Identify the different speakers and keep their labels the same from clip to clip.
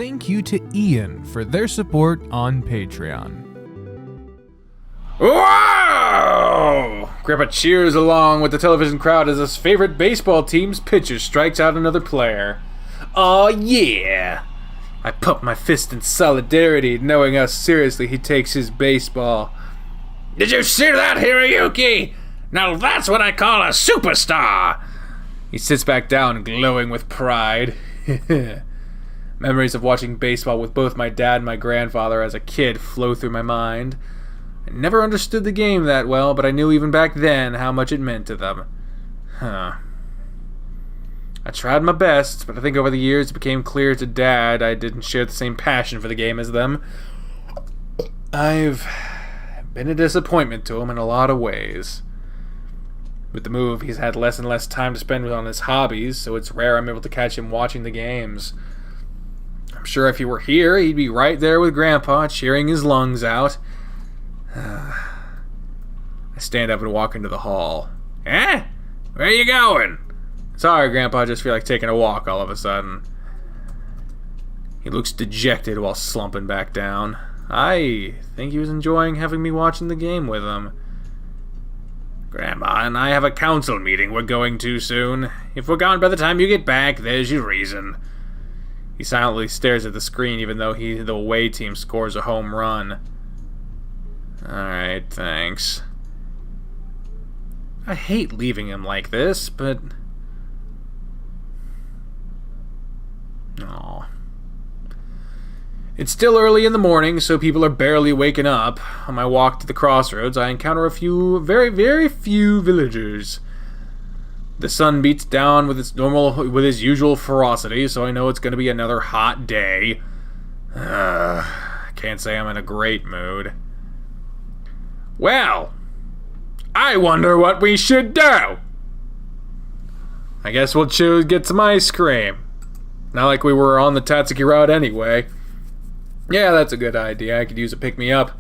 Speaker 1: thank you to Ian for their support on Patreon.
Speaker 2: Whoa! Grandpa cheers along with the television crowd as his favorite baseball team's pitcher strikes out another player. Aw, yeah! I pump my fist in solidarity, knowing how seriously he takes his baseball. Did you see that, Hiroyuki? Now that's what I call a superstar! He sits back down, glowing with pride. Memories of watching baseball with both my dad and my grandfather as a kid flow through my mind. I never understood the game that well, but I knew even back then how much it meant to them. I tried my best, but I think over the years it became clear to Dad I didn't share the same passion for the game as them. I've been a disappointment to him in a lot of ways. With the move, he's had less and less time to spend on his hobbies, so it's rare I'm able to catch him watching the games. I'm sure if he were here, he'd be right there with Grandpa, cheering his lungs out. I stand up and walk into the hall. Eh? Where you going? Sorry, Grandpa, I just feel like taking a walk all of a sudden. He looks dejected while slumping back down. I think he was enjoying having me watching the game with him. Grandma and I have a council meeting we're going to soon. If we're gone by the time you get back, there's your reason. He silently stares at the screen even though the away team scores a home run. Alright, thanks. I hate leaving him like this, but... Aw. It's still early in the morning, so people are barely waking up. On my walk to the crossroads, I encounter a few, very, very few villagers. The sun beats down with its usual ferocity, so I know it's going to be another hot day. Can't say I'm in a great mood. Well, I wonder what we should do. I guess we'll get some ice cream. Not like we were on the Tatsuki route anyway. Yeah, that's a good idea. I could use a pick-me-up.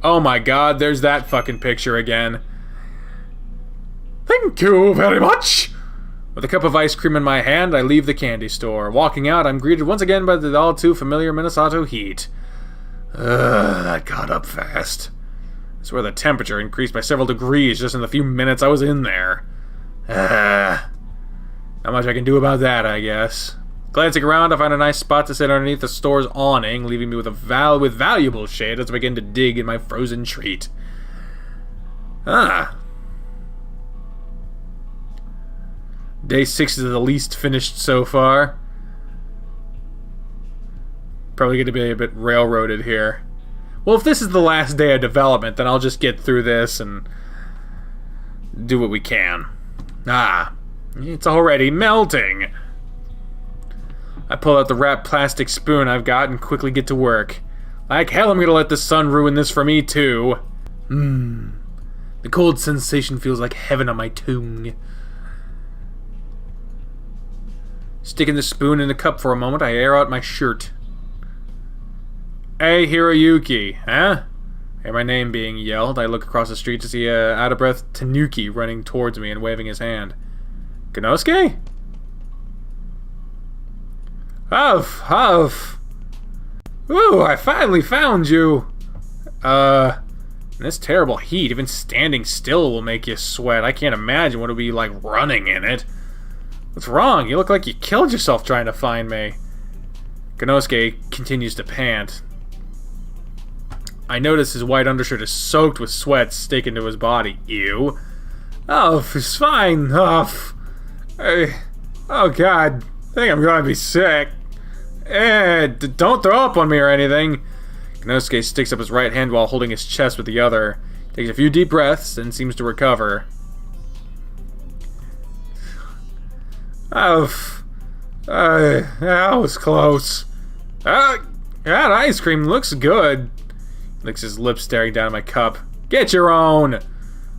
Speaker 2: Oh my god, there's that fucking picture again. Thank you very much. With a cup of ice cream in my hand, I leave the candy store. Walking out, I'm greeted once again by the all-too-familiar Minasato heat. That got up fast. I swear the temperature increased by several degrees just in the few minutes I was in there. Not much I can do about that, I guess. Glancing around, I find a nice spot to sit underneath the store's awning, leaving me with valuable shade as I begin to dig in my frozen treat. Day 6 is the least finished so far. Probably going to be a bit railroaded here. Well, if this is the last day of development, then I'll just get through this and do what we can. It's already melting. I pull out the wrapped plastic spoon I've got and quickly get to work. Like hell, I'm going to let the sun ruin this for me, too. The cold sensation feels like heaven on my tongue. Sticking the spoon in the cup for a moment, I air out my shirt. Hey, Hiroyuki, huh? I hear my name being yelled. I look across the street to see a out-of-breath Tanuki running towards me and waving his hand. Konosuke? Huff. Ooh, I finally found you. In this terrible heat, even standing still will make you sweat. I can't imagine what it would be like running in it. What's wrong? You look like you killed yourself trying to find me. Konosuke continues to pant. I notice his white undershirt is soaked with sweat sticking to his body. Ew. Oh, it's fine. Oh god. I think I'm gonna be sick. Don't throw up on me or anything. Konosuke sticks up his right hand while holding his chest with the other. Takes a few deep breaths and seems to recover. That was close. That ice cream looks good. Licks his lips, staring down at my cup. Get your own!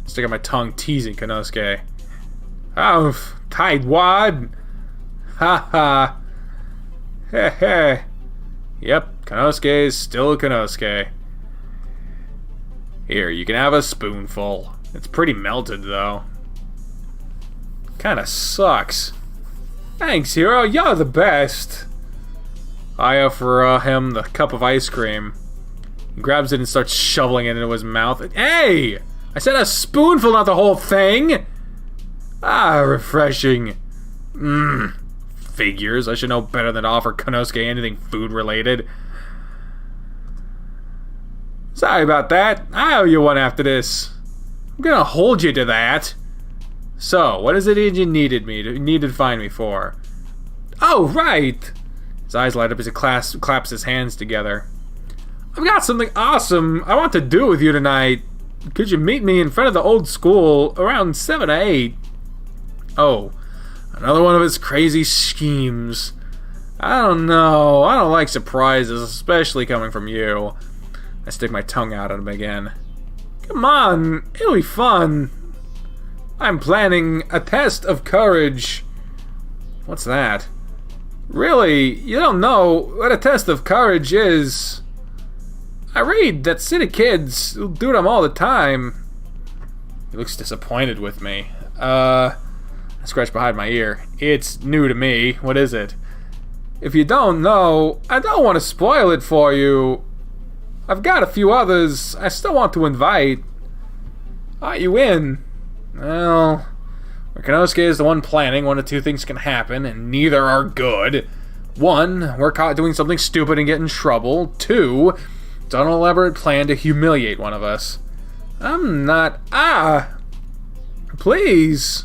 Speaker 2: Stick out my tongue, teasing Konosuke. Tightwad! Ha. Heh. Yep, Konosuke is still Konosuke. Here, you can have a spoonful. It's pretty melted, though. Kinda sucks. Thanks, Hiro. You're the best. I offer him the cup of ice cream. He grabs it and starts shoveling it into his mouth. Hey! I said a spoonful, not the whole thing! Ah, refreshing. Figures. I should know better than to offer Konosuke anything food-related. Sorry about that. I owe you one after this. I'm gonna hold you to that. So, what is it you needed to find me for? Oh, right! His eyes light up as he claps his hands together. I've got something awesome I want to do with you tonight. Could you meet me in front of the old school around 7 or 8? Oh, another one of his crazy schemes. I don't know. I don't like surprises, especially coming from you. I stick my tongue out at him again. Come on, it'll be fun. I'm planning a test of courage. What's that? Really, you don't know what a test of courage is? I read that city kids do them all the time. He looks disappointed with me. I scratch behind my ear. It's new to me. What is it? If you don't know, I don't want to spoil it for you. I've got a few others I still want to invite. Are you in? Well, Konosuke is the one planning. One of two things can happen, and neither are good. One, we're caught doing something stupid and get in trouble. Two, it's an elaborate plan to humiliate one of us. I'm not... Please!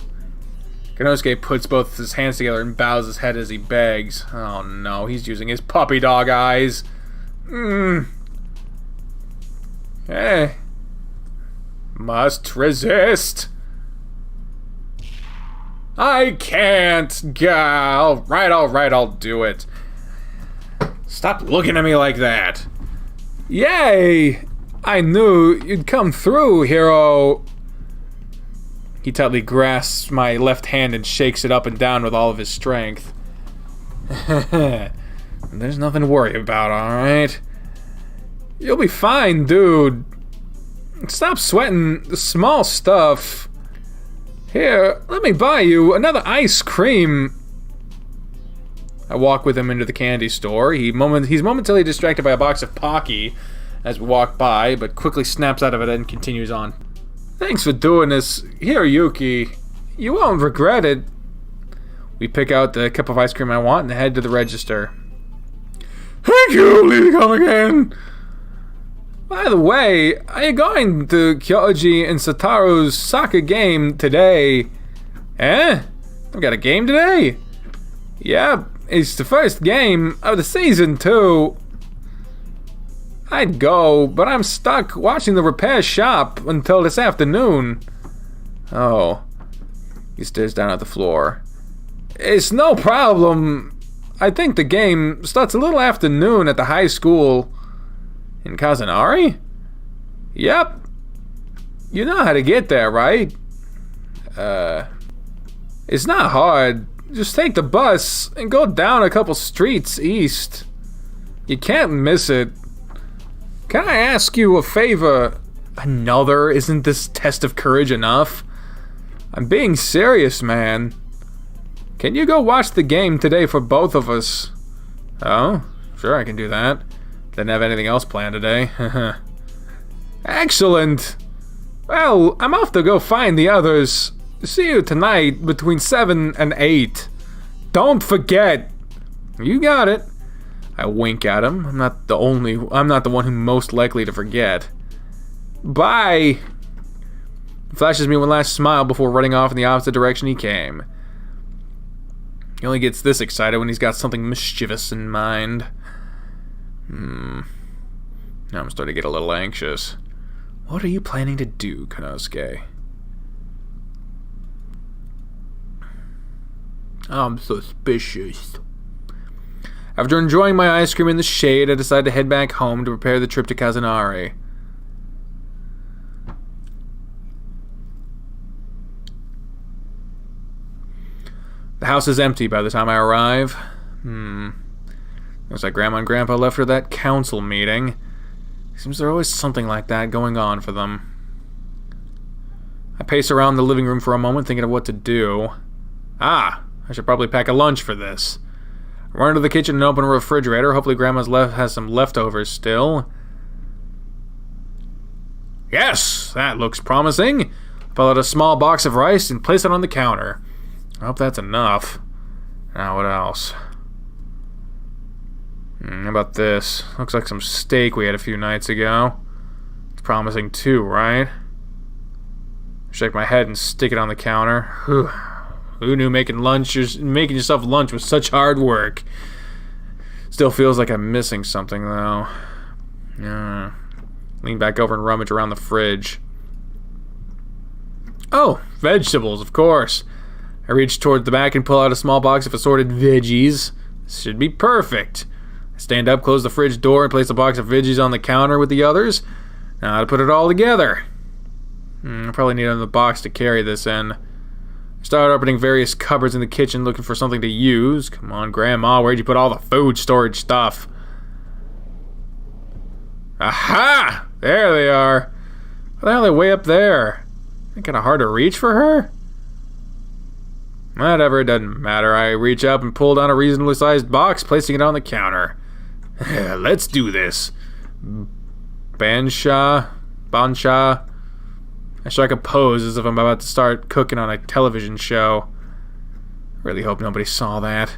Speaker 2: Konosuke puts both his hands together and bows his head as he begs. Oh no, he's using his puppy dog eyes. Hey. Must resist. I can't. Alright, I'll do it. Stop looking at me like that. Yay! I knew you'd come through, Hiro. He tightly grasps my left hand and shakes it up and down with all of his strength. There's nothing to worry about, alright? You'll be fine, dude. Stop sweating the small stuff. Here, let me buy you another ice cream. I walk with him into the candy store. He's momentarily distracted by a box of Pocky as we walk by, but quickly snaps out of it and continues on. Thanks for doing this, Hiroyuki. You won't regret it. We pick out the cup of ice cream I want and head to the register. Thank you, leaving home again. By the way, are you going to Kyoji and Satoru's soccer game today? Eh? I've got a game today? Yep, it's the first game of the season too. I'd go, but I'm stuck watching the repair shop until this afternoon. Oh. He stares down at the floor. It's no problem. I think the game starts a little after noon at the high school. In Kazunari? Yep. You know how to get there, right? It's not hard. Just take the bus and go down a couple streets east. You can't miss it. Can I ask you a favor? Another? Isn't this test of courage enough? I'm being serious, man. Can you go watch the game today for both of us? Oh, sure, I can do that. Didn't have anything else planned today. Excellent! Well, I'm off to go find the others. See you tonight between 7 and 8. Don't forget! You got it. I wink at him. I'm not the one who's most likely to forget. Bye! He flashes me one last smile before running off in the opposite direction he came. He only gets this excited when he's got something mischievous in mind. Now I'm starting to get a little anxious. What are you planning to do, Konosuke? I'm suspicious. After enjoying my ice cream in the shade, I decide to head back home to prepare the trip to Kazunari. The house is empty by the time I arrive. Looks like Grandma and Grandpa left for that council meeting. Seems there's always something like that going on for them. I pace around the living room for a moment, thinking of what to do. I should probably pack a lunch for this. Run to the kitchen and open a refrigerator. Hopefully Grandma's has some leftovers still. Yes, that looks promising. Pull out a small box of rice and place it on the counter. I hope that's enough. Now what else? How about this? Looks like some steak we had a few nights ago. It's promising too, right? Shake my head and stick it on the counter. Who knew making yourself lunch was such hard work? Still feels like I'm missing something though. Lean back over and rummage around the fridge. Oh, vegetables, of course. I reach toward the back and pull out a small box of assorted veggies. This should be perfect. I stand up, close the fridge door, and place a box of veggies on the counter with the others. Now to put it all together. I probably need another box to carry this in. I start opening various cupboards in the kitchen looking for something to use. Come on, Grandma, where'd you put all the food storage stuff? Aha! There they are. Why the hell are they way up there? Ain't kinda hard to reach for her? Whatever, it doesn't matter. I reach up and pull down a reasonably sized box, placing it on the counter. Let's do this. Bansha. I strike a pose as if I'm about to start cooking on a television show. Really hope nobody saw that.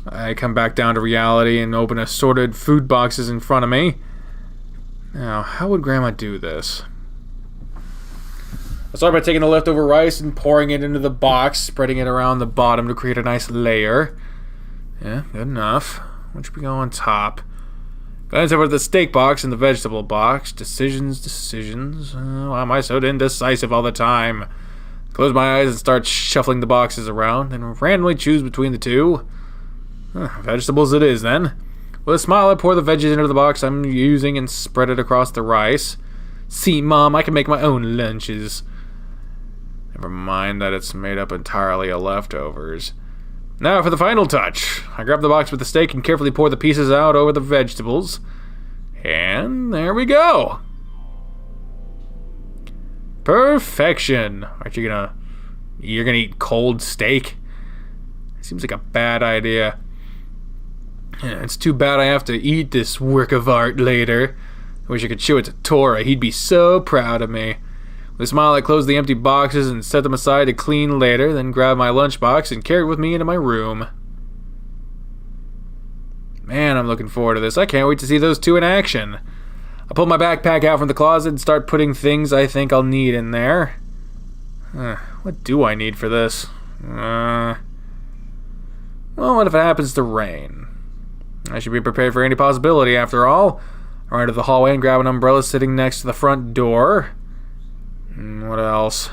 Speaker 2: I come back down to reality and open assorted food boxes in front of me. Now, how would Grandma do this? I start by taking the leftover rice and pouring it into the box, spreading it around the bottom to create a nice layer. Yeah, good enough. What should we go on top? Glance over to the steak box and the vegetable box. Decisions. Why am I so indecisive all the time? Close my eyes and start shuffling the boxes around, and randomly choose between the two. Vegetables it is, then. With a smile, I pour the veggies into the box I'm using and spread it across the rice. See, Mom, I can make my own lunches. Never mind that it's made up entirely of leftovers. Now for the final touch. I grab the box with the steak and carefully pour the pieces out over the vegetables. And there we go. Perfection. You're gonna eat cold steak? Seems like a bad idea. It's too bad I have to eat this work of art later. I wish I could show it to Tora. He'd be so proud of me. With a smile, I close the empty boxes and set them aside to clean later, then grab my lunchbox and carry it with me into my room. Man, I'm looking forward to this. I can't wait to see those two in action. I pull my backpack out from the closet and start putting things I think I'll need in there. What do I need for this? Well, what if it happens to rain? I should be prepared for any possibility, after all. I run to the hallway and grab an umbrella sitting next to the front door. What else?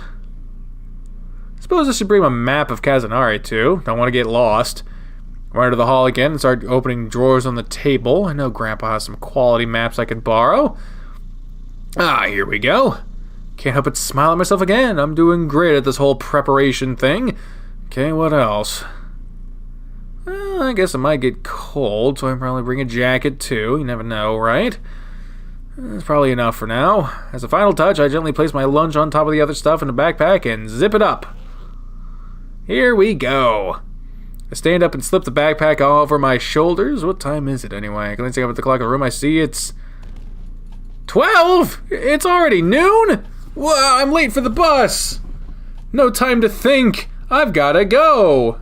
Speaker 2: I suppose I should bring a map of Kazunari, too. Don't want to get lost. I run to the hall again and start opening drawers on the table. I know Grandpa has some quality maps I could borrow. Here we go. Can't help but smile at myself again. I'm doing great at this whole preparation thing. Okay, what else? Well, I guess it might get cold, so I can probably bring a jacket too. You never know, right? That's probably enough for now. As a final touch, I gently place my lunch on top of the other stuff in the backpack and zip it up. Here we go. I stand up and slip the backpack all over my shoulders. What time is it anyway? Glancing up at the clock in the room, I see it's 12! It's already noon? Whoa, I'm late for the bus! No time to think. I've gotta go.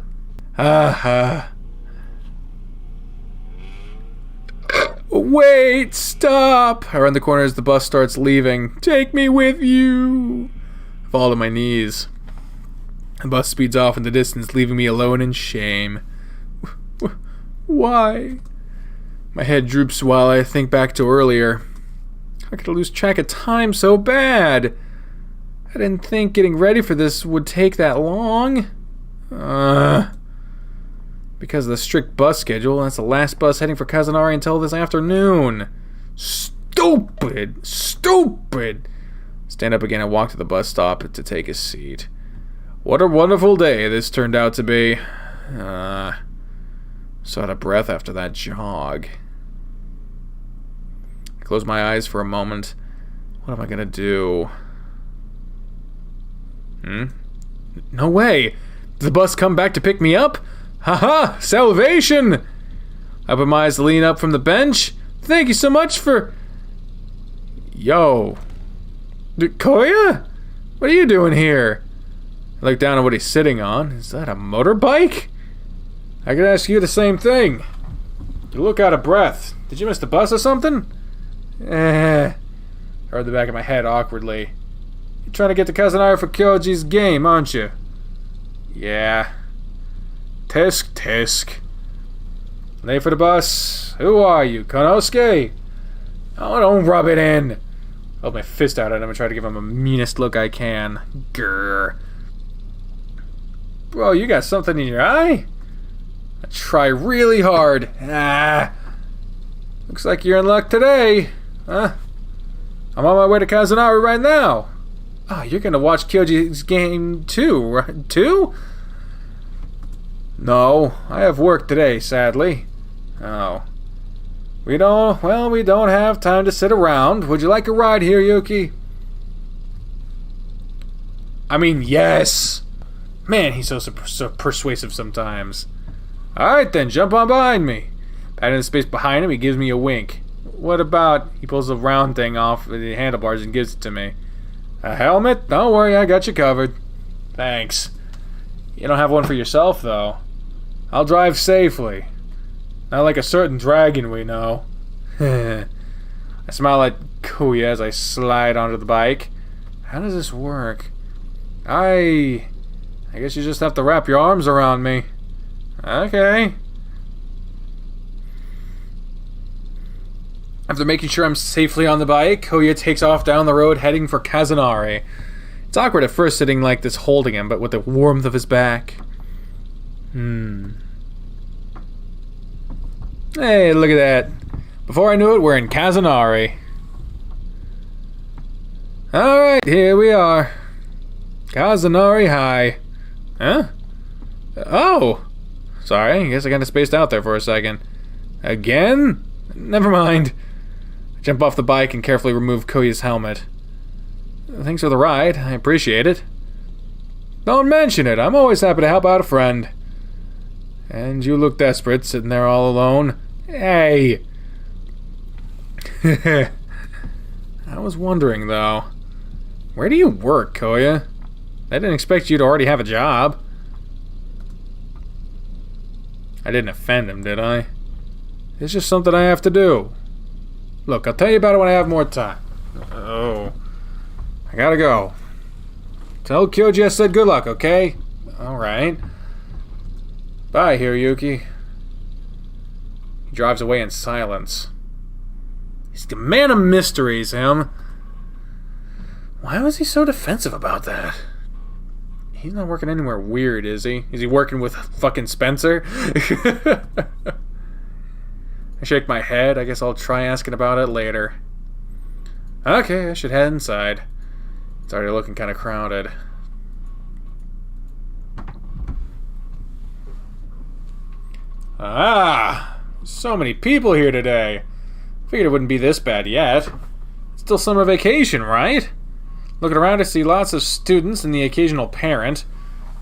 Speaker 2: Wait, stop! I run the corner as the bus starts leaving. Take me with you! I fall to my knees. The bus speeds off in the distance, leaving me alone in shame. Why? My head droops while I think back to earlier. How could I lose track of time so bad? I didn't think getting ready for this would take that long. Because of the strict bus schedule, that's the last bus heading for Kazunari until this afternoon. Stupid! Stand up again and walk to the bus stop to take a seat. What a wonderful day this turned out to be. So out of breath after that jog. I close my eyes for a moment. What am I gonna do? No way. Did the bus come back to pick me up? Haha! Salvation! I put my eyes to lean up from the bench. Thank you so much for... Yo. Koya? What are you doing here? I look down at what he's sitting on. Is that a motorbike? I could ask you the same thing. You look out of breath. Did you miss the bus or something? I heard the back of my head awkwardly. You're trying to get to Kazunari for Kyoji's game, aren't you? Yeah. Tisk, tisk. Late for the bus. Who are you, Konosuke? Oh, don't rub it in. Hold my fist out at him and try to give him the meanest look I can. Grr. Bro, you got something in your eye? I try really hard. Looks like you're in luck today. Huh? I'm on my way to Kazunari right now. Oh, you're gonna watch Kyoji's game too, right? Too? No, I have work today, sadly. Oh. We don't have time to sit around. Would you like a ride, Hiroyuki? I mean, yes! Man, he's so persuasive sometimes. Alright then, jump on behind me. Patting the space behind him, he gives me a wink. What about... He pulls the round thing off the handlebars and gives it to me. A helmet? Don't worry, I got you covered. Thanks. You don't have one for yourself, though. I'll drive safely. Not like a certain dragon we know. I smile at Kuya as I slide onto the bike. How does this work? I guess you just have to wrap your arms around me. Okay. After making sure I'm safely on the bike, Koya takes off down the road heading for Kazunari. It's awkward at first sitting like this holding him, but with the warmth of his back. Hey, look at that. Before I knew it, we're in Kazunari. Alright, here we are. Kazunari High. Huh? Oh! Sorry, I guess I kinda spaced out there for a second. Again? Never mind. I jump off the bike and carefully remove Koya's helmet. Thanks for the ride. I appreciate it. Don't mention it. I'm always happy to help out a friend. And you look desperate, sitting there all alone. Hey! I was wondering, though. Where do you work, Koya? I didn't expect you to already have a job. I didn't offend him, did I? It's just something I have to do. Look, I'll tell you about it when I have more time. Oh. I gotta go. Tell Kyoji I said good luck, okay? Alright. Bye, Hiroyuki. He drives away in silence. He's the man of mysteries, him. Why was he so defensive about that? He's not working anywhere weird, is he? Is he working with fucking Spencer? I shake my head. I guess I'll try asking about it later. Okay, I should head inside. It's already looking kind of crowded. Ah! So many people here today. Figured it wouldn't be this bad yet. It's still summer vacation, right? Looking around, I see lots of students and the occasional parent.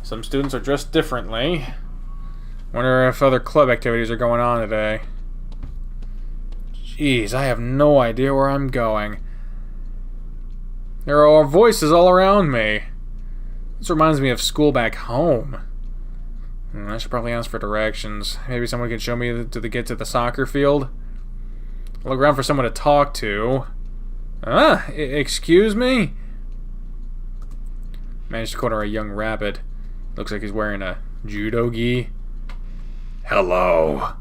Speaker 2: Some students are dressed differently. Wonder if other club activities are going on today. Jeez, I have no idea where I'm going. There are voices all around me. This reminds me of school back home. I should probably ask for directions. Maybe someone can show me to get to the soccer field. I'll look around for someone to talk to. Excuse me? Managed to corner a young rabbit. Looks like he's wearing a judo gi. Hello.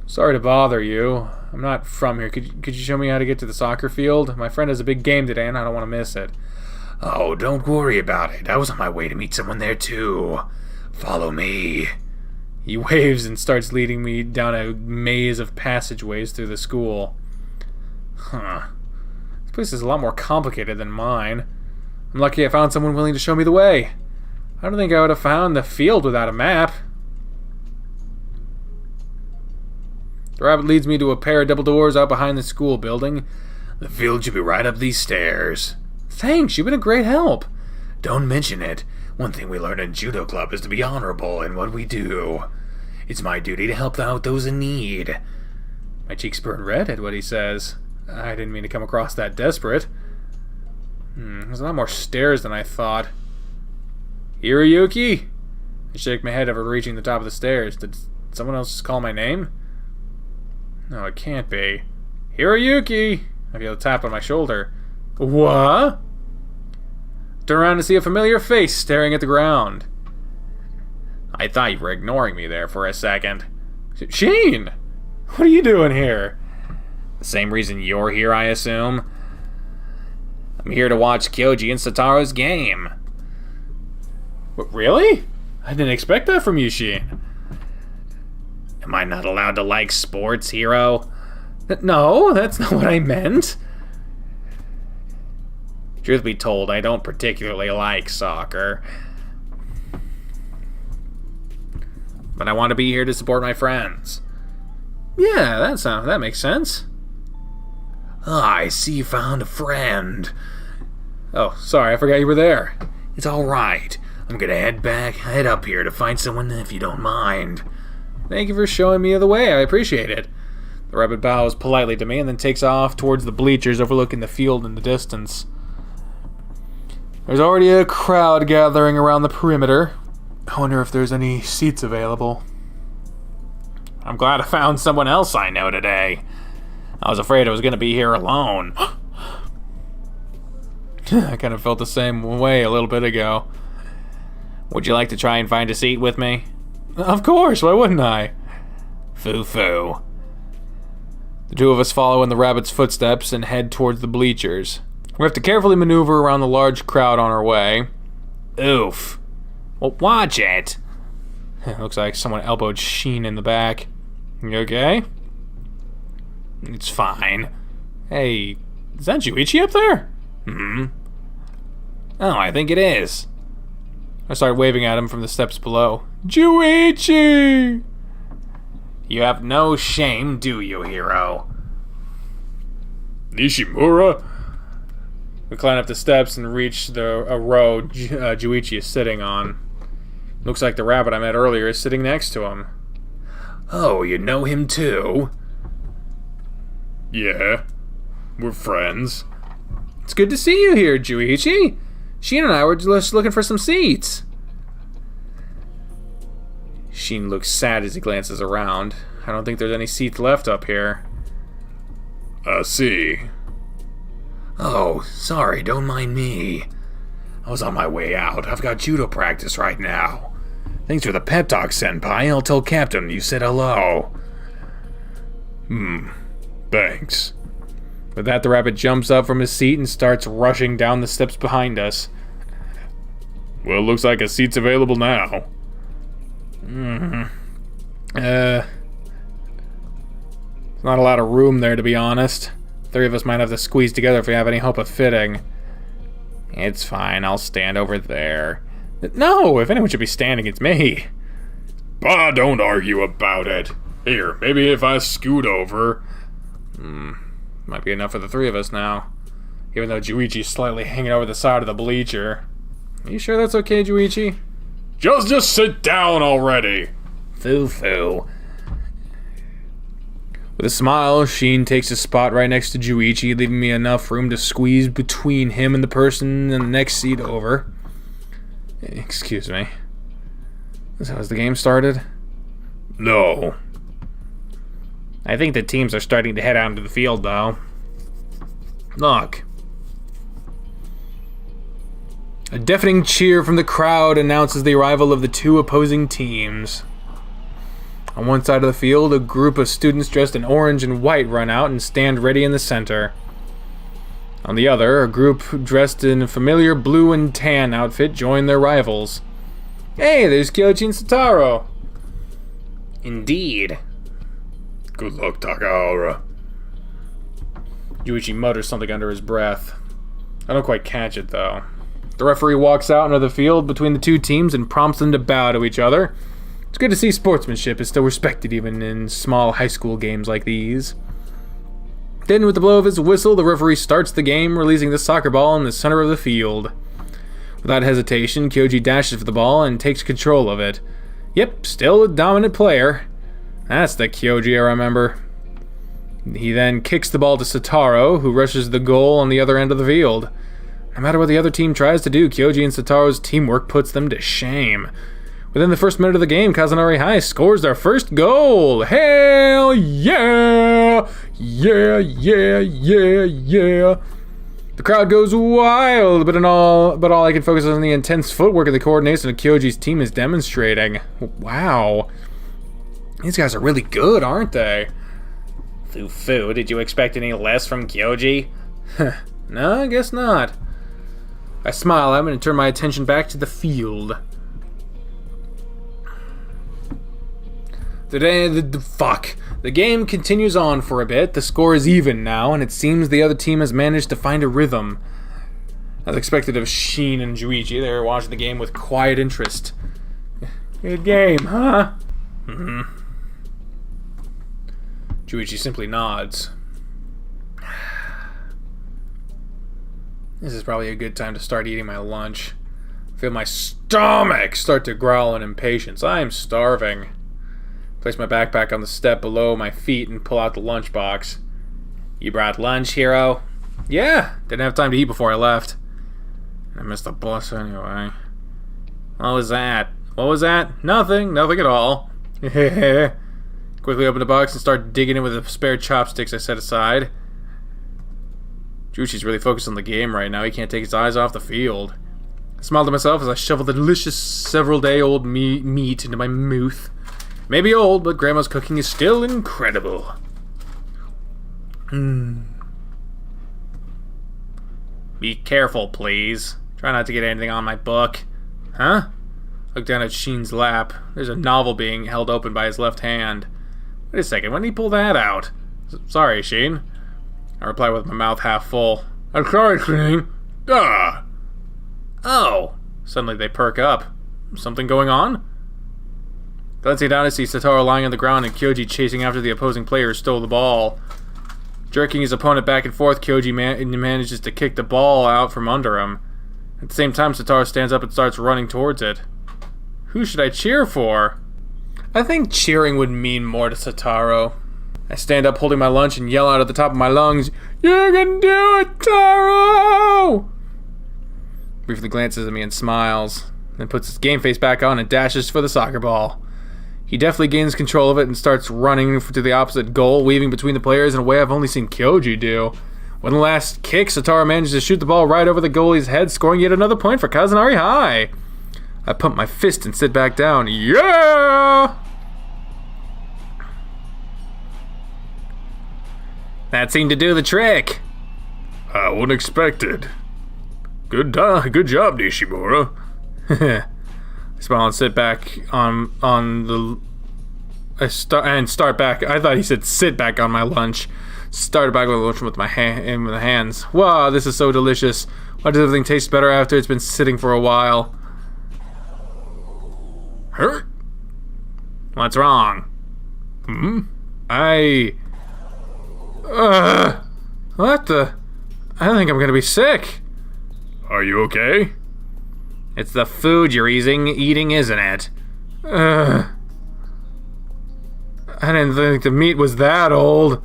Speaker 2: Sorry to bother you. I'm not from here. Could you show me how to get to the soccer field? My friend has a big game today and I don't want to miss it.
Speaker 3: Oh, don't worry about it. I was on my way to meet someone there too. Follow me.
Speaker 2: He waves and starts leading me down a maze of passageways through the school. Huh. This place is a lot more complicated than mine. I'm lucky I found someone willing to show me the way. I don't think I would have found the field without a map. The rabbit leads me to a pair of double doors out behind the school building.
Speaker 3: The field should be right up these stairs.
Speaker 2: Thanks, you've been a great help.
Speaker 3: Don't mention it. One thing we learned in Judo Club is to be honorable in what we do. It's my duty to help out those in need.
Speaker 2: My cheeks burn red at what he says. I didn't mean to come across that desperate. There's a lot more stairs than I thought. Hiroyuki? I shake my head over reaching the top of the stairs. Did someone else just call my name? No, it can't be. Hiroyuki! I feel a tap on my shoulder. What? Turn around to see a familiar face staring at the ground. I thought you were ignoring me there for a second. Sheen! What are you doing here? The same reason you're here, I assume? I'm here to watch Kyoji and Satoru's game. What, really? I didn't expect that from you, Sheen. Am I not allowed to like sports, Hiro? No, that's not what I meant. Truth be told, I don't particularly like soccer. But I want to be here to support my friends. Yeah, that makes sense.
Speaker 3: Ah, I see you found a friend.
Speaker 2: Oh, sorry, I forgot you were there.
Speaker 3: It's alright. I'm gonna head up here to find someone if you don't mind.
Speaker 2: Thank you for showing me the way, I appreciate it. The rabbit bows politely to me and then takes off towards the bleachers overlooking the field in the distance. There's already a crowd gathering around the perimeter. I wonder if there's any seats available. I'm glad I found someone else I know today. I was afraid I was going to be here alone. I kind of felt the same way a little bit ago. Would you like to try and find a seat with me? Of course, why wouldn't I? Foo-foo. The two of us follow in the rabbit's footsteps and head towards the bleachers. We have to carefully maneuver around the large crowd on our way. Oof. Well, watch it. Looks like someone elbowed Sheen in the back. You okay? It's fine. Hey, is that Juichi up there? Oh, I think it is. I started waving at him from the steps below. Juichi! You have no shame, do you, Hiro? Nishimura? We climb up the steps and reach a row Juichi is sitting on. Looks like the rabbit I met earlier is sitting next to him.
Speaker 3: Oh, you know him too?
Speaker 2: Yeah, we're friends. It's good to see you here, Juichi. Sheen and I were just looking for some seats. Sheen looks sad as he glances around. I don't think there's any seats left up here. I see.
Speaker 3: Oh, sorry, don't mind me. I was on my way out. I've got judo practice right now. Thanks for the pep talk, Senpai. I'll tell Captain you said hello.
Speaker 2: Thanks. With that, the rabbit jumps up from his seat and starts rushing down the steps behind us. Well, looks like a seat's available now. There's not a lot of room there, to be honest. Three of us might have to squeeze together if we have any hope of fitting. It's fine, I'll stand over there. No, if anyone should be standing, it's me. Bah, don't argue about it. Here, maybe if I scoot over. Might be enough for the three of us now. Even though Juichi's slightly hanging over the side of the bleacher. Are you sure that's okay, Juichi? Just sit down already. Foo-foo. With a smile, Sheen takes his spot right next to Juichi, leaving me enough room to squeeze between him and the person in the next seat over. Excuse me. Has the game started? No. I think the teams are starting to head out into the field, though. Look. A deafening cheer from the crowd announces the arrival of the two opposing teams. On one side of the field, a group of students dressed in orange and white run out and stand ready in the center. On the other, a group dressed in a familiar blue and tan outfit join their rivals. Hey, there's Kyoji and Satoru. Indeed. Good luck, Takahara. Juichi mutters something under his breath. I don't quite catch it, though. The referee walks out into the field between the two teams and prompts them to bow to each other. It's good to see sportsmanship is still respected even in small high school games like these. Then, with the blow of his whistle, the referee starts the game, releasing the soccer ball in the center of the field. Without hesitation, Kyoji dashes for the ball and takes control of it. Yep, still a dominant player. That's the Kyoji I remember. He then kicks the ball to Satoru, who rushes the goal on the other end of the field. No matter what the other team tries to do, Kyoji and Satoru's teamwork puts them to shame. Within the first minute of the game, Kazunari High scores their first goal! Hell yeah! Yeah, yeah, yeah, yeah! The crowd goes wild, but all I can focus on the intense footwork and the coordination that Kyoji's team is demonstrating. Wow. These guys are really good, aren't they? Foo-foo, did you expect any less from Kyoji? No, I guess not. I smile at him and turn my attention back to the field. The game continues on for a bit. The score is even now, and it seems the other team has managed to find a rhythm. As expected of Shin and Juichi, they were watching the game with quiet interest. Good game, huh? Mm-hmm. Juichi simply nods. This is probably a good time to start eating my lunch. I feel my stomach start to growl in impatience. I am starving. Place my backpack on the step below my feet and pull out the lunchbox. You brought lunch, Hiro? Yeah, didn't have time to eat before I left. I missed the bus anyway. What was that? Nothing at all. Quickly open the box and start digging in with the spare chopsticks I set aside. Juichi's really focused on the game right now. He can't take his eyes off the field. I smiled to myself as I shoveled the delicious several-day-old meat into my mouth. Maybe old, but Grandma's cooking is still incredible. Be careful, please. Try not to get anything on my book. Huh? Look down at Sheen's lap. There's a novel being held open by his left hand. Wait a second, when did he pull that out? Sorry, Sheen. I reply with my mouth half full. I'm sorry, Sheen. Ah! Oh! Suddenly they perk up. Something going on? Glancing down, I see Satoru lying on the ground and Kyoji chasing after the opposing player who stole the ball. Jerking his opponent back and forth, Kyoji manages to kick the ball out from under him. At the same time, Satoru stands up and starts running towards it. Who should I cheer for? I think cheering would mean more to Satoru. I stand up holding my lunch and yell out at the top of my lungs, "You can do it, Taro!" Briefly glances at me and smiles, then puts his game face back on and dashes for the soccer ball. He deftly gains control of it and starts running to the opposite goal, weaving between the players in a way I've only seen Kyoji do. When the last kick, Satoru manages to shoot the ball right over the goalie's head, scoring yet another point for Kazunari High. I pump my fist and sit back down. Yeah! That seemed to do the trick.
Speaker 3: I wouldn't expect it. Good job, Nishimura.
Speaker 2: I smile and sit back on the... start back. I thought he said sit back on my lunch. Started back with lunch with my hands. Wow, this is so delicious. Why does everything taste better after it's been sitting for a while?
Speaker 3: Hurt?
Speaker 2: What's wrong? What the? I think I'm gonna be sick.
Speaker 3: Are you okay?
Speaker 2: It's the food you're eating, isn't it? I didn't think the meat was that old.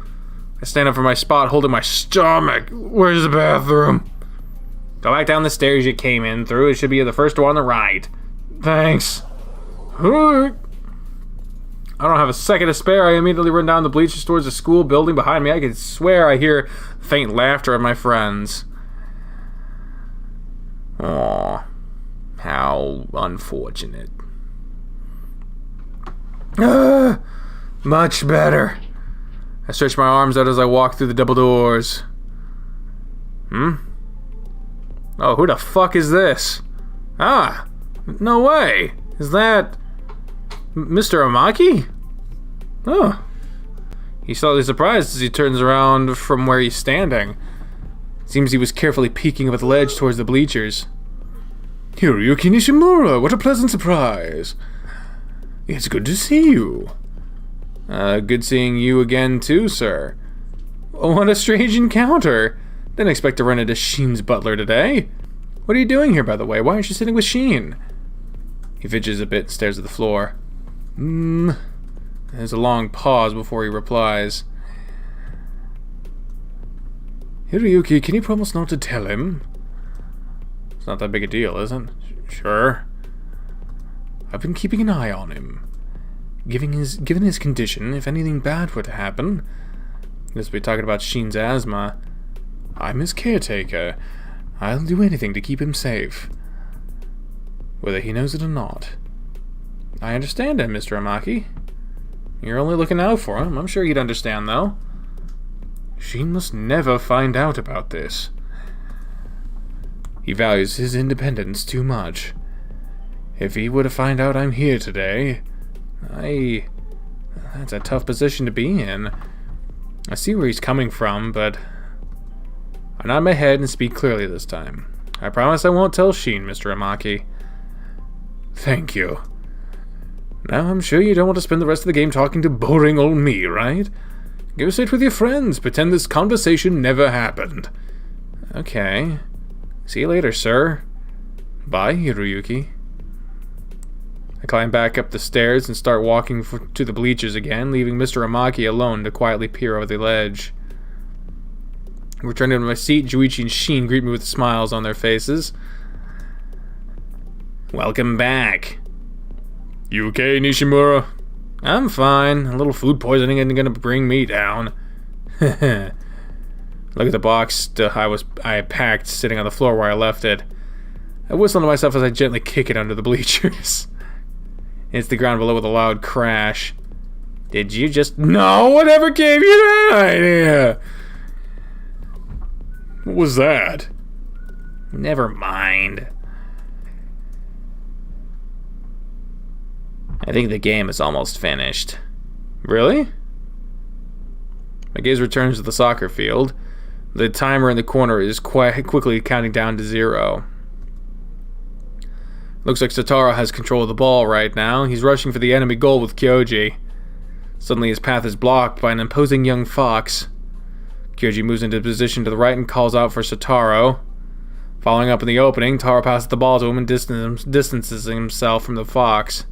Speaker 2: I stand up from my spot, holding my stomach. Where's the bathroom? Go back down the stairs you came in through. It should be the first door on the right. Thanks. I don't have a second to spare. I immediately run down the bleachers towards the school building behind me. I can swear I hear faint laughter of my friends. Aw. How unfortunate. Much better. I stretch my arms out as I walk through the double doors. Oh, who the fuck is this? Ah, no way. Is that Mr. Amaki? Oh. He's slightly surprised as he turns around from where he's standing. Seems he was carefully peeking over the ledge towards the bleachers. Hiroyuki Nishimura, what a pleasant surprise. It's good to see you. Good seeing you again too, sir. What a strange encounter. Didn't expect to run into Sheen's butler today. What are you doing here, by the way? Why aren't you sitting with Sheen? He fidgets a bit and stares at the floor. There's a long pause before he replies. Hiroyuki, can you promise not to tell him? It's not that big a deal, is it? Sure. I've been keeping an eye on him. Given his condition, if anything bad were to happen, this will be talking about Sheen's asthma, I'm his caretaker. I'll do anything to keep him safe. Whether he knows it or not. I understand him, Mr. Amaki. You're only looking out for him. I'm sure he'd understand, though. Sheen must never find out about this. He values his independence too much. If he were to find out I'm here today, that's a tough position to be in. I see where he's coming from, but I nod my head and speak clearly this time. I promise I won't tell Sheen, Mr. Amaki. Thank you. Now I'm sure you don't want to spend the rest of the game talking to boring old me, right? Go sit with your friends, pretend this conversation never happened. Okay. See you later, sir. Bye, Hiroyuki. I climb back up the stairs and start walking to the bleachers again, leaving Mr. Amaki alone to quietly peer over the ledge. Returning to my seat, Juichi and Sheen greet me with smiles on their faces. Welcome back. You okay, Nishimura? I'm fine. A little food poisoning isn't gonna bring me down. Look at the box I packed sitting on the floor where I left it. I whistle to myself as I gently kick it under the bleachers. It hits the ground below with a loud crash. Did you just... No! Whatever gave you that idea? What was that? Never mind. I think the game is almost finished. Really? My gaze returns to the soccer field. The timer in the corner is quickly counting down to 0. Looks like Satoru has control of the ball right now. He's rushing for the enemy goal with Kyoji. Suddenly his path is blocked by an imposing young fox. Kyoji moves into position to the right and calls out for Satoru. Following up in the opening, Taro passes the ball to him and distances himself from the fox.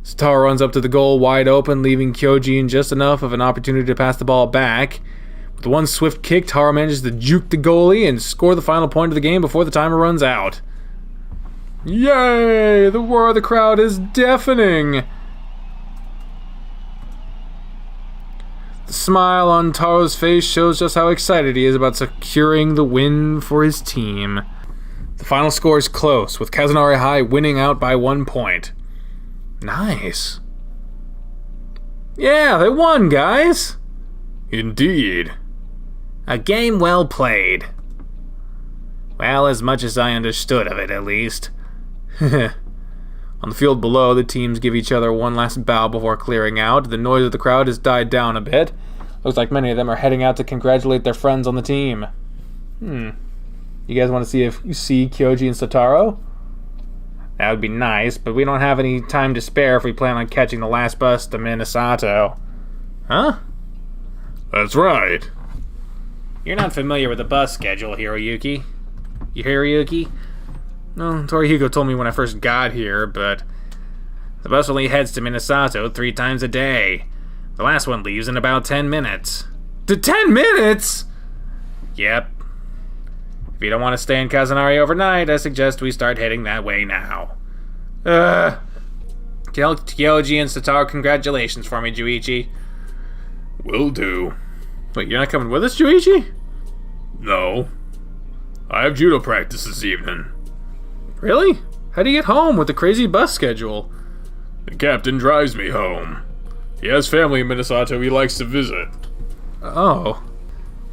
Speaker 2: Satoru runs up to the goal wide open, leaving Kyoji in just enough of an opportunity to pass the ball back. With one swift kick, Taro manages to juke the goalie and score the final point of the game before the timer runs out. Yay! The roar of the crowd is deafening! The smile on Taro's face shows just how excited he is about securing the win for his team. The final score is close, with Kazunari High winning out by 1 point. Nice. Yeah, they won, guys. Indeed. A game well played. Well, as much as I understood of it, at least. On the field below, the teams give each other one last bow before clearing out. The noise of the crowd has died down a bit. Looks like many of them are heading out to congratulate their friends on the team. You guys want to see if you see Kyoji and Satoru? That would be nice, but we don't have any time to spare if we plan on catching the last bus to Minasato. Huh? That's right. You're not familiar with the bus schedule, Hiroyuki. You Hiroyuki? No, Torihugo told me when I first got here, but the bus only heads to Minasato 3 times a day. The last one leaves in about 10 minutes. 10 minutes?! Yep. If you don't want to stay in Kazunari overnight, I suggest we start heading that way now. Tell Kyoji and Satoru congratulations for me, Juichi. Will do. Wait, you're not coming with us, Juichi? No. I have judo practice this evening. Really? How do you get home with the crazy bus schedule? The captain drives me home. He has family in Minasato he likes to visit. Oh.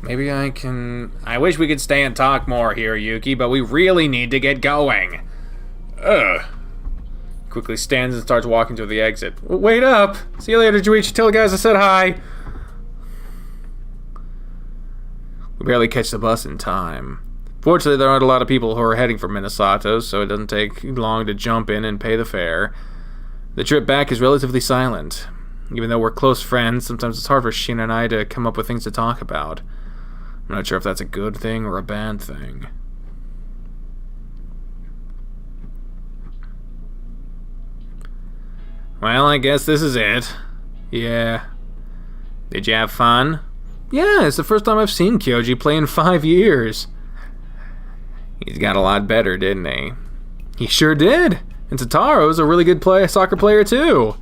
Speaker 2: Maybe I can... I wish we could stay and talk more, Hiroyuki, but we really need to get going. Quickly stands and starts walking to the exit. Wait up! See you later, Juichi. Tell the guys I said hi. We barely catch the bus in time. Fortunately, there aren't a lot of people who are heading for Minasato, so it doesn't take long to jump in and pay the fare. The trip back is relatively silent. Even though we're close friends, sometimes it's hard for Shin and I to come up with things to talk about. I'm not sure if that's a good thing or a bad thing. Well, I guess this is it. Yeah. Did you have fun? Yeah, it's the first time I've seen Kyoji play in 5 years. He's got a lot better, didn't he? He sure did. And Tataro's a really good soccer player, too.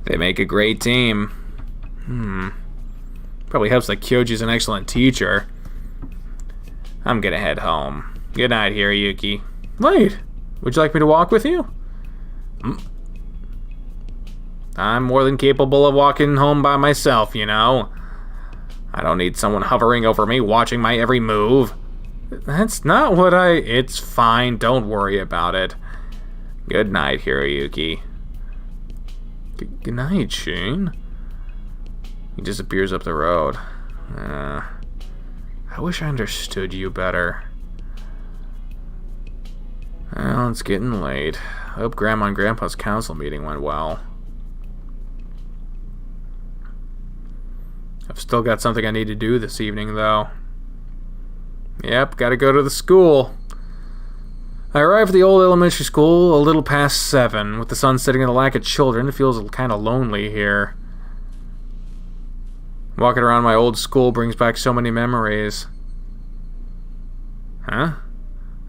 Speaker 2: They make a great team. Probably helps that Kyoji's an excellent teacher. I'm gonna head home. Good night, Hiroyuki. Wait, would you like me to walk with you? I'm more than capable of walking home by myself, you know. I don't need someone hovering over me, watching my every move. That's not what It's fine, don't worry about it. Good night, Hiroyuki. Good night, Shun. He disappears up the road. I wish I understood you better. Well, it's getting late. I hope Grandma and Grandpa's council meeting went well. I've still got something I need to do this evening, though. Yep, gotta go to the school. I arrived at the old elementary school a little past 7. With the sun setting and the lack of children, it feels kind of lonely here. Walking around my old school brings back so many memories. Huh?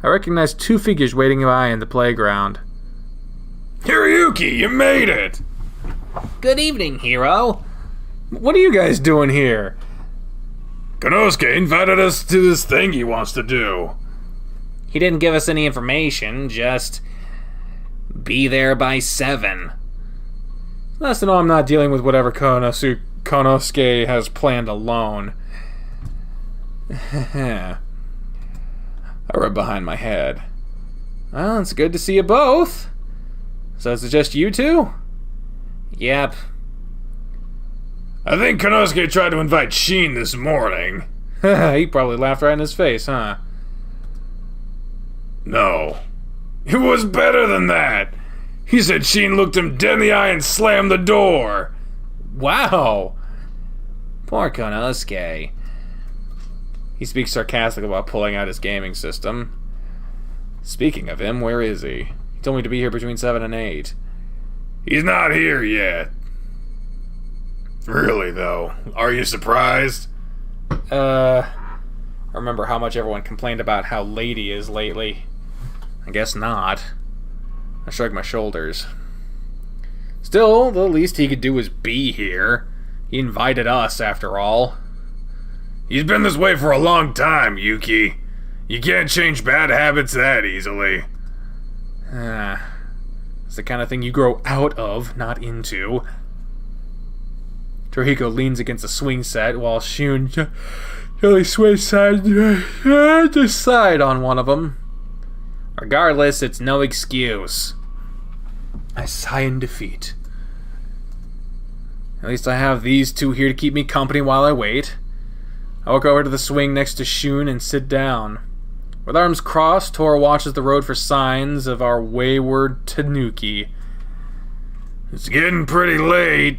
Speaker 2: I recognize 2 figures waiting by in the playground.
Speaker 3: Hiroyuki, you made it!
Speaker 2: Good evening, Hiro. What are you guys doing here?
Speaker 3: Konosuke invited us to this thing he wants to do.
Speaker 2: He didn't give us any information, just be there by 7. Nice to know I'm not dealing with whatever Konosuke has planned alone. I rub behind my head. Well, it's good to see you both. So is it just you two? Yep.
Speaker 3: I think Konosuke tried to invite Sheen this morning.
Speaker 2: He probably laughed right in his face, huh?
Speaker 3: No. It was better than that. He said Sheen looked him dead in the eye and slammed the door.
Speaker 2: Wow. Poor Konosuke. He speaks sarcastically about pulling out his gaming system. Speaking of him, where is he? He told me to be here between 7 and 8.
Speaker 3: He's not here yet. Really, though. Are you surprised?
Speaker 2: I remember how much everyone complained about how late he is lately. I guess not. I shrug my shoulders. Still, the least he could do was be here. He invited us, after all.
Speaker 3: He's been this way for a long time, Yuki. You can't change bad habits that easily.
Speaker 2: It's the kind of thing you grow out of, not into. Toriko leans against a swing set while Shun gently sways side to side on one of them. Regardless, it's no excuse. I sigh in defeat. At least I have these two here to keep me company while I wait. I walk over to the swing next to Shun and sit down. With arms crossed, Tora watches the road for signs of our wayward Tanuki.
Speaker 3: It's getting pretty late.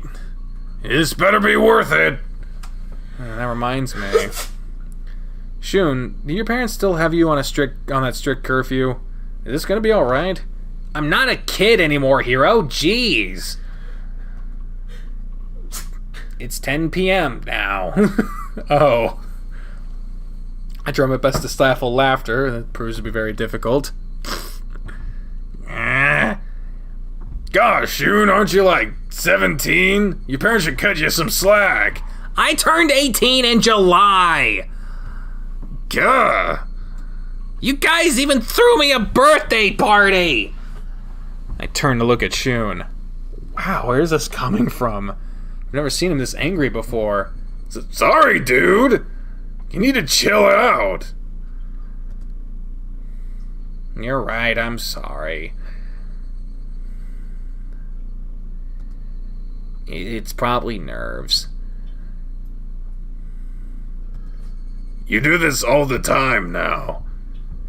Speaker 3: This better be worth it.
Speaker 2: That reminds me. Shun, do your parents still have you on that strict curfew? Is this gonna be alright? I'm not a kid anymore, Hiro. Jeez. It's 10 p.m. now. Oh. I try my best to stifle laughter. That proves to be very difficult.
Speaker 3: Gosh, Shun, aren't you like 17? Your parents should cut you some slack.
Speaker 2: I turned 18 in July.
Speaker 3: Gah.
Speaker 2: You guys even threw me a birthday party. I turn to look at Shun. Wow, where is this coming from? I've never seen him this angry before.
Speaker 3: Sorry, dude. You need to chill out.
Speaker 2: You're right, I'm sorry. It's probably nerves.
Speaker 3: You do this all the time now.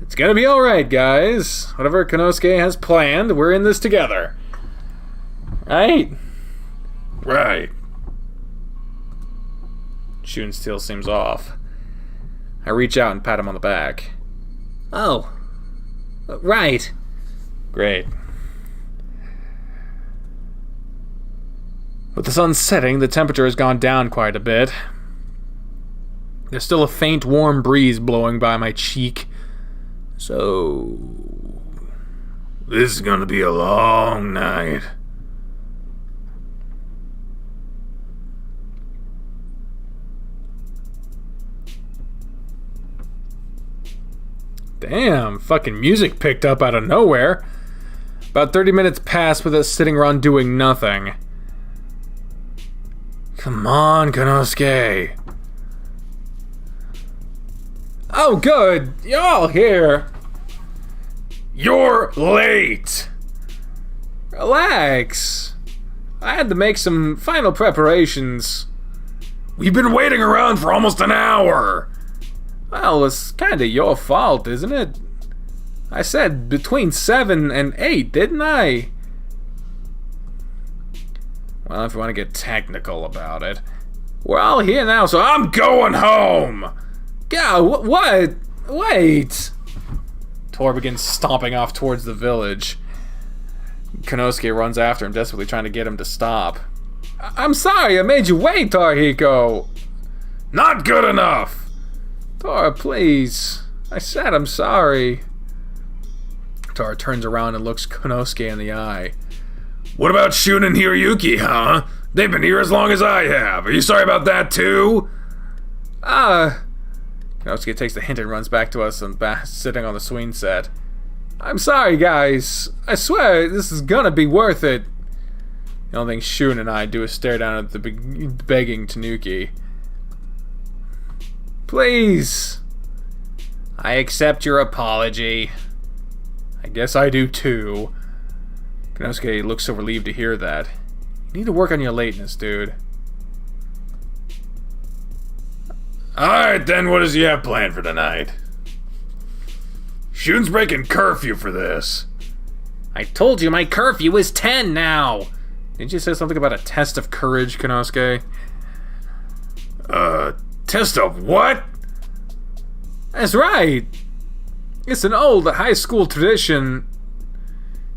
Speaker 2: It's gonna be alright, guys. Whatever Konosuke has planned, we're in this together. Right?
Speaker 3: Right.
Speaker 2: Shun still seems off. I reach out and pat him on the back. Oh. Right. Great. With the sun setting, the temperature has gone down quite a bit. There's still a faint, warm breeze blowing by my cheek. So...
Speaker 3: this is gonna be a long night.
Speaker 2: Damn, fucking music picked up out of nowhere. About 30 minutes passed with us sitting around doing nothing.
Speaker 3: Come on, Konosuke.
Speaker 2: Oh, good. You're all here.
Speaker 3: You're late.
Speaker 2: Relax. I had to make some final preparations.
Speaker 3: We've been waiting around for almost an hour.
Speaker 2: Well, it's kinda your fault, isn't it? I said between 7 and 8, didn't I? Well, if you want to get technical about it. We're all here now, so I'm going home! God, what? Wait! Tor begins stomping off towards the village. Konosuke runs after him, desperately trying to get him to stop. I'm sorry, I made you wait, Torihiko!
Speaker 3: Not good enough!
Speaker 2: Tora, please. I said I'm sorry. Tora turns around and looks Konosuke in the eye.
Speaker 3: What about Shun and Hiroyuki, huh? They've been here as long as I have. Are you sorry about that too?
Speaker 2: Konosuke takes the hint and runs back to us and sitting on the swing set. I'm sorry, guys. I swear this is gonna be worth it. The only thing Shun and I do is stare down at the begging Tanuki. Please. I accept your apology. I guess I do too. Konosuke looks so relieved to hear that. You need to work on your lateness, dude.
Speaker 3: Alright then, what does he have planned for tonight? Shun's breaking curfew for this.
Speaker 2: I told you my curfew is 10 now! Didn't you say something about a test of courage, Konosuke?
Speaker 3: Test of what?
Speaker 2: That's right! It's an old high school tradition.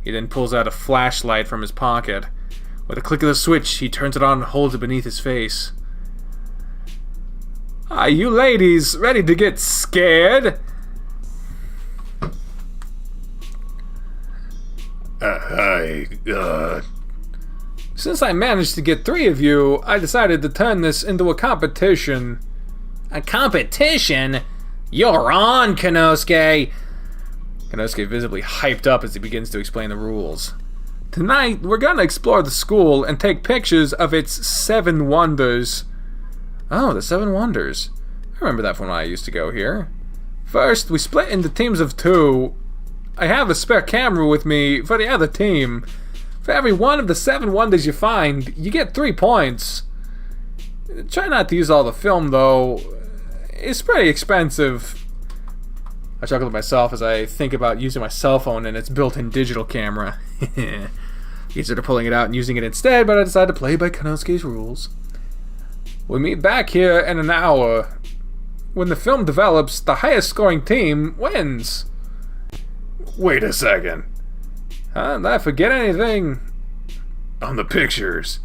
Speaker 2: He then pulls out a flashlight from his pocket. With a click of the switch, he turns it on and holds it beneath his face. Are you ladies ready to get scared? Since I managed to get 3 of you, I decided to turn this into a competition. A competition? You're on, Konosuke! Konosuke visibly hyped up as he begins to explain the rules. Tonight, we're gonna explore the school and take pictures of its 7 wonders. Oh, the 7 wonders. I remember that from when I used to go here. First, we split into teams of 2. I have a spare camera with me for the other team. For every one of the 7 wonders you find, you get 3 points. Try not to use all the film, though. It's pretty expensive. I chuckle to myself as I think about using my cell phone and its built-in digital camera. Consider pulling it out and using it instead, but I decided to play by Konosuke's rules. We meet back here in an hour. When the film develops, the highest scoring team wins.
Speaker 3: Wait a second.
Speaker 2: Huh? Did I forget anything?
Speaker 3: On the pictures,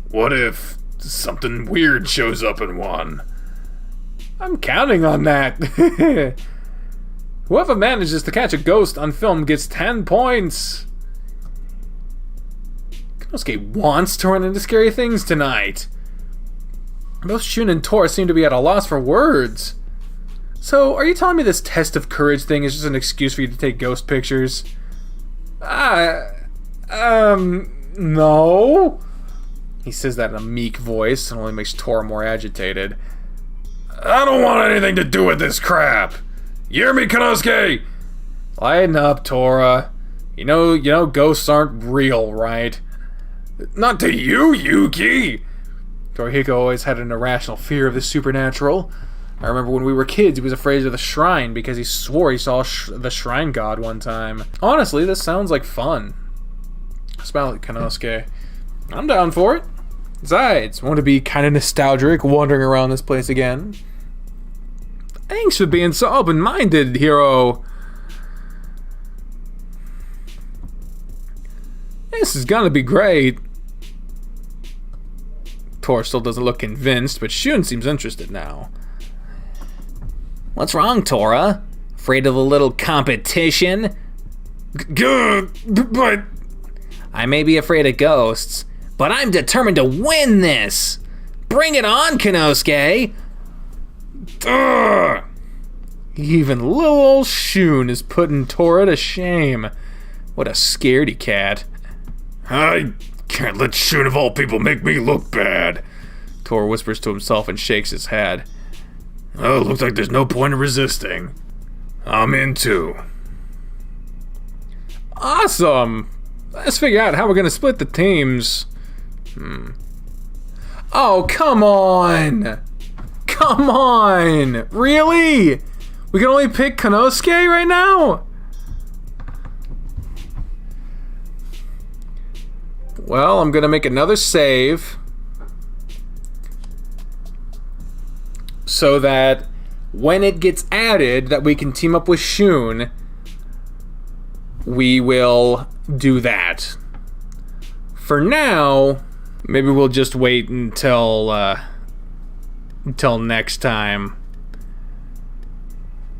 Speaker 3: what if something weird shows up in one?
Speaker 2: I'm counting on that. Whoever manages to catch a ghost on film gets 10 points. Konosuke wants to run into scary things tonight. Both Shun and Tor seem to be at a loss for words. So, are you telling me this test of courage thing is just an excuse for you to take ghost pictures? No. He says that in a meek voice and only makes Tor more agitated.
Speaker 3: I don't want anything to do with this crap. You hear me, Konosuke?
Speaker 2: Lighten up, Tora. You know ghosts aren't real, right?
Speaker 3: Not to you, Yuki.
Speaker 2: Torihiko always had an irrational fear of the supernatural. I remember when we were kids, he was afraid of the shrine because he swore he saw the shrine god one time. Honestly, this sounds like fun. I smile at Konosuke. I'm down for it. Besides, want to be kind of nostalgic, wandering around this place again. Thanks for being so open-minded, Hiro. This is gonna be great. Tor still doesn't look convinced, but Shun seems interested now.
Speaker 4: What's wrong, Tora? Afraid of a little competition?
Speaker 3: Good, but...
Speaker 4: I may be afraid of ghosts, but I'm determined to win this! Bring it on, Konosuke!
Speaker 2: Even little old Shun is putting Tora to shame. What a scaredy cat.
Speaker 3: I can't let Shun of all people make me look bad.
Speaker 2: Tor whispers to himself and shakes his head.
Speaker 3: Oh, looks like there's no point in resisting. I'm in too.
Speaker 2: Awesome! Let's figure out how we're gonna split the teams. Oh, come on! Come on! Really? We can only pick Konosuke right now? Well, I'm gonna make another save so that when it gets added that we can team up with Shun, we will do that. For now, maybe we'll just wait until next time,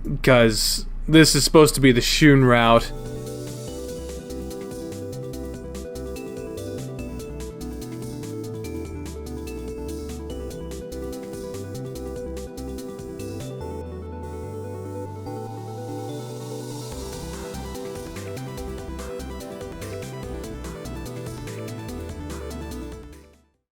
Speaker 2: because this is supposed to be the Shun route.